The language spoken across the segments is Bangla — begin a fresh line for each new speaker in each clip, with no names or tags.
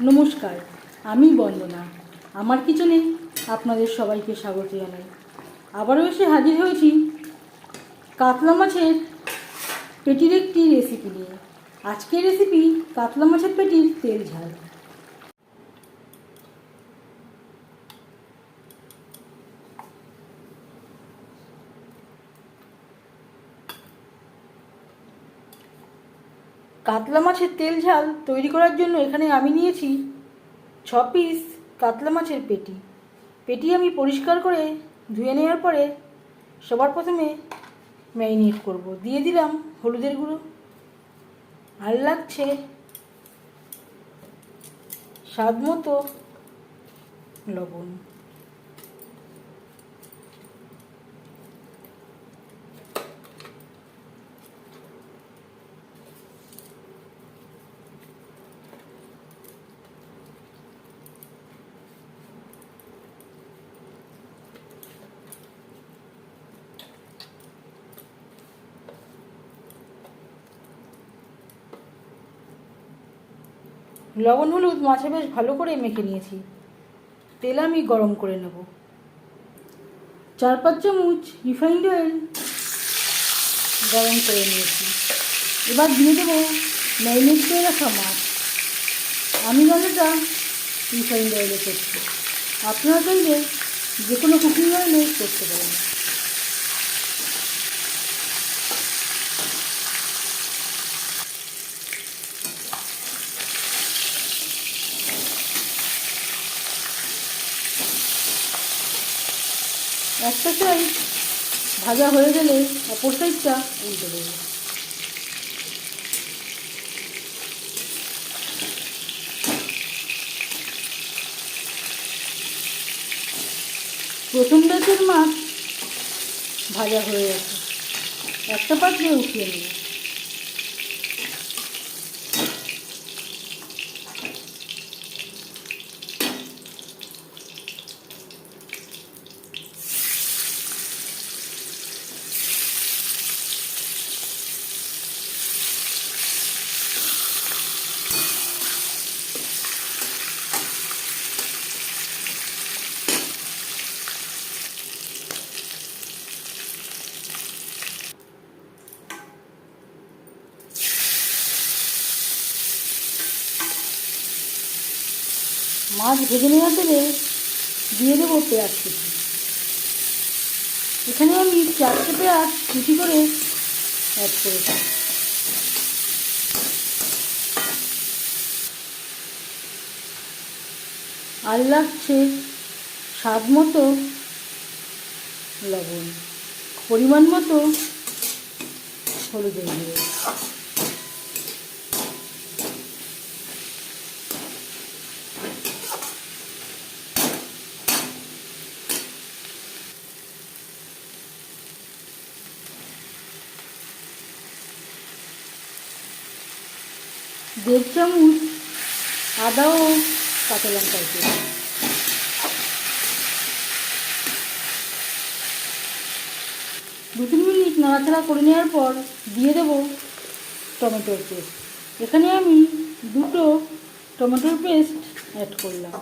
নমস্কার, আমি বন্দনা। আমার কিচেনে আপনাদের সবাইকে স্বাগত জানাই। আবারও এসে হাজির হয়েছি কাতলা মাছের পেটির একটি রেসিপি নিয়ে। আজকের রেসিপি কাতলা মাছের পেটির তেল ঝাল। কাতলা মাছের তেল ঝাল তৈরি করার জন্য এখানে আমি নিয়েছি 6 পিস কাতলা মাছের পেটি। পেটি আমি পরিষ্কার করে ধুয়ে নেওয়ার পরে সবার প্রথমে ম্যারিনেট করব। দিয়ে দিলাম হলুদের গুঁড়ো, আর লাগছে স্বাদ মতো লবণ। লবণ হলুদ মাছে বেশ ভালো করে মেখে নিয়েছি। তেল আমি গরম করে নেব। 4-5 চামচ রিফাইন্ড অয়েল গরম করে নিয়েছি। এবার দিয়ে দেবো ম্যারিনেট করে রাখা মাছ। আমি রান্নাটা রিফাইন্ড অয়েলে করছি, আপনারা চাইলে যে কোনো কুকিং অয়েলে করতে পারেন। একটা সাইড ভাজা হয়ে গেলে অপর সাইডটা উল্টে দেবো। প্রথম ব্যাচের মাছ ভাজা হয়ে গেছে, একটা পাত্রে উঠিয়ে নেব। মাছ ভেজে নেওয়া তেলে দিয়ে দেবো পেঁয়াজ কুচি। এখানে আমি 4টে পেঁয়াজ কুচি করে অ্যাড করেছি। আর লাগছে স্বাদ মতো লবণ, পরিমাণ মতো হলুদের গুঁড়ো। দেড় চামচ আদা ও কাঁচা লঙ্কার পেস্ট। দু 3 মিনিট নাড়াচাড়া করে নেওয়ার পর দিয়ে দেবো টমেটোর পেস্ট। এখানে আমি 2টো টমেটোর পেস্ট অ্যাড করলাম।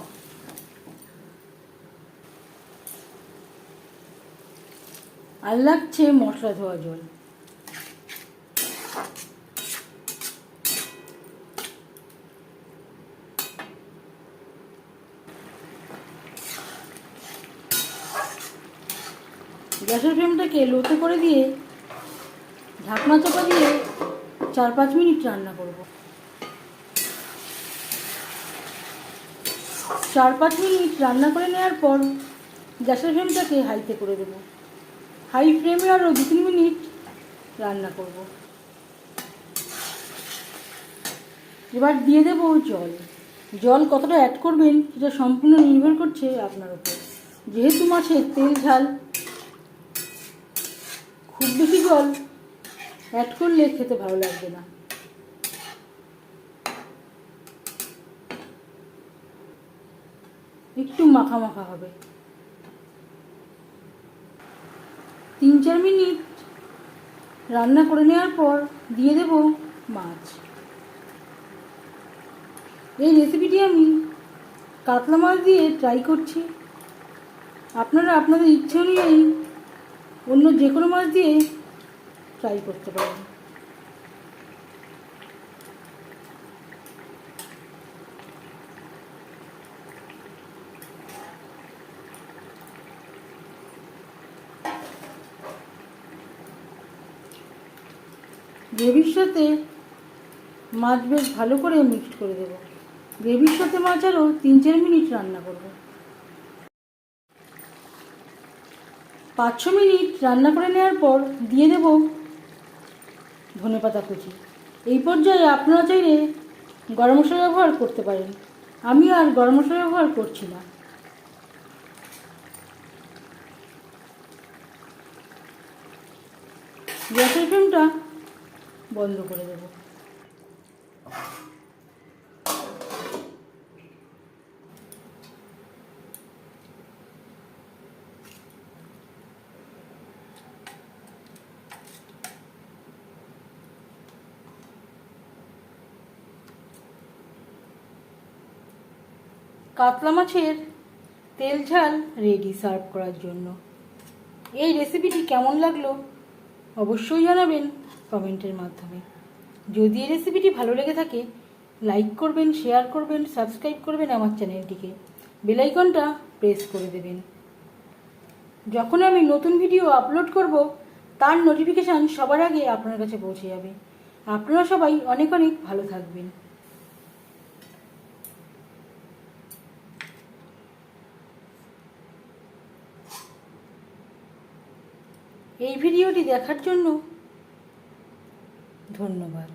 আর লাগছে মশলা ধোয়া জল। গ্যাসের ফ্লেমটাকে লোতে করে দিয়ে ঢাকনা চাপা দিয়ে 4-5 মিনিট রান্না করব। 4-5 মিনিট রান্না করে নেওয়ার পর গ্যাসের ফ্লেমটাকে হাইতে করে দেব। হাই ফ্লেমে আরও 2-3 মিনিট রান্না করব। এবার দিয়ে দেব জল। জল কতটা অ্যাড করবেন সেটা সম্পূর্ণ নির্ভর করছে আপনার উপর। যেহেতু মাছের তেল ঝাল, খুব বেশি জল অ্যাড করলে খেতে ভালো লাগবে না। একটু মাখা মাখা হবে। 3-4 মিনিট রান্না করে নেওয়ার পর দিয়ে দেব মাছ। এই রেসিপিটি আমি কাতলা মাছ দিয়ে ট্রাই করছি। আপনারা আপনাদের ইচ্ছে অনুযায়ী অন্য যে কোনো মাছ দিয়ে ট্রাই করতে পারেন। গ্রেভির সাথে মাছ বেশ ভালো করে মিক্সড করে দেব। গ্রেভির সাথে মাছ আরও 3-4 মিনিট রান্না করব। 5-6 মিনিট রান্না করে নেওয়ার পর দিয়ে দেব ধনেপাতা কুচি। এই পর্যায়ে আপনারা চাইলে গরম মশলা ব্যবহার করতে পারেন, আমি আর গরম মশলা ব্যবহার করছি না। গ্যাসের ফ্লেমটা বন্ধ করে দেব। কাতলা মাছের তেল ঝাল রেডি সার্ভ করার জন্য। এই রেসিপিটি কেমন লাগলো অবশ্যই জানাবেন কমেন্টের মাধ্যমে। যদি এই রেসিপিটি ভালো লেগে থাকে লাইক করবেন, শেয়ার করবেন, সাবস্ক্রাইব করবেন আমার চ্যানেলটিকে, বেল আইকনটা প্রেস করে দেবেন। যখন আমি নতুন ভিডিও আপলোড করব তার নোটিফিকেশান সবার আগে আপনার কাছে পৌঁছে যাবে। আপনারা সবাই অনেক অনেক ভালো থাকবেন। এই ভিডিওটি দেখার জন্য ধন্যবাদ।